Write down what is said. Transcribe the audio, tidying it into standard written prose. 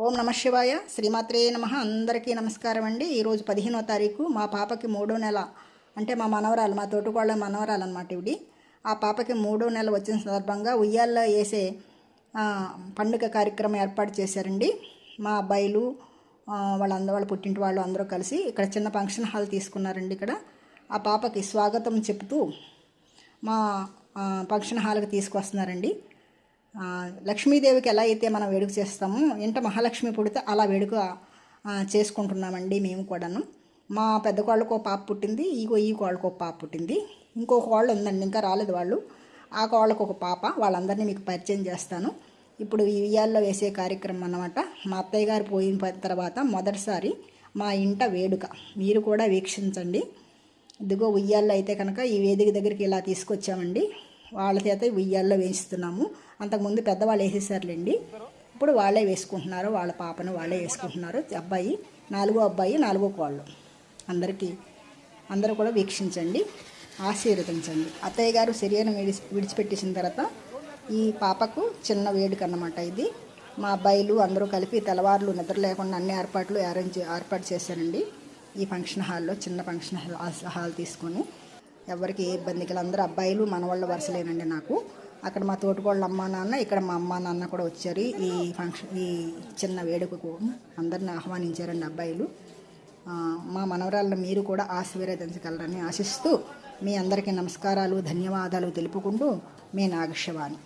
ఓం నమ శివాయ. శ్రీమాత్రే నమ. అందరికీ నమస్కారం అండి. ఈరోజు 15వ తారీఖు. మా పాపకి 3వ నెల, అంటే మా మనవరాలు, మా తోటికోళ్ళ మనవరాలు అనమాట ఇవిడి. ఆ పాపకి 3వ నెల వచ్చిన సందర్భంగా ఉయ్యాల్లో వేసే పండుగ కార్యక్రమం ఏర్పాటు చేశారండి. మా అబ్బాయిలు వాళ్ళ పుట్టింటి వాళ్ళు అందరూ కలిసి ఇక్కడ చిన్న ఫంక్షన్ హాల్ తీసుకున్నారండి. ఇక్కడ ఆ పాపకి స్వాగతం చెప్తూ మా ఫంక్షన్ హాల్కి తీసుకొస్తున్నారండి. లక్ష్మీదేవికి ఎలా అయితే మనం వేడుక చేస్తామో, ఇంట మహాలక్ష్మి పుడితే అలా వేడుక చేసుకుంటున్నామండి మేము కూడాను. మా పెద్ద కోళ్ళకు ఒక పాప పుట్టింది, ఈ కోళ్ళకు ఒక పాప పుట్టింది. ఇంకో కోళ్ళు ఉందండి, ఇంకా రాలేదు వాళ్ళు. ఆ కోళ్ళకు ఒక పాప. వాళ్ళందరినీ మీకు పరిచయం చేస్తాను. ఇప్పుడు ఈ ఉయ్యాల్లో వేసే కార్యక్రమం అన్నమాట. మా అత్తయ్య గారు పోయిన తర్వాత మొదటిసారి మా ఇంట వేడుక. మీరు కూడా వీక్షించండి. ఇదిగో ఉయ్యాల్లో అయితే కనుక ఈ వేదిక దగ్గరికి ఇలా తీసుకొచ్చామండి. వాళ్ళ చేత ఉయ్యాల్లో వేయిస్తున్నాము. అంతకుముందు పెద్దవాళ్ళు వేసేసారులేండి. ఇప్పుడు వాళ్ళే వేసుకుంటున్నారు. వాళ్ళ పాపను వాళ్ళే వేసుకుంటున్నారు. అబ్బాయి, నాలుగో కోళ్ళు. అందరూ కూడా వీక్షించండి, ఆశీర్వదించండి. అత్తయ్య గారు శరీరం విడిచిపెట్టేసిన తర్వాత ఈ పాపకు చిన్న వేడుక అన్నమాట ఇది. మా అబ్బాయిలు అందరూ కలిపి తెల్లవారులు నిద్ర లేకుండా అన్ని ఏర్పాటు చేశారండి. ఈ ఫంక్షన్ హాల్లో చిన్న ఫంక్షన్ హాల్ తీసుకొని ఎవరికి ఏ ఇబ్బంది కల అందరూ అబ్బాయిలు మనవాళ్ళ వరుసలేనండి నాకు. అక్కడ మా తోటికోళ్ళ అమ్మ నాన్న, ఇక్కడ మా అమ్మ నాన్న కూడా వచ్చారు. ఈ చిన్న వేడుకకు అందరిని ఆహ్వానించారండి అబ్బాయిలు. మా మనవరాలను మీరు కూడా ఆశీర్వదించగలరని ఆశిస్తూ మీ అందరికీ నమస్కారాలు, ధన్యవాదాలు తెలుపుకుంటూ మీ నాగశివాని.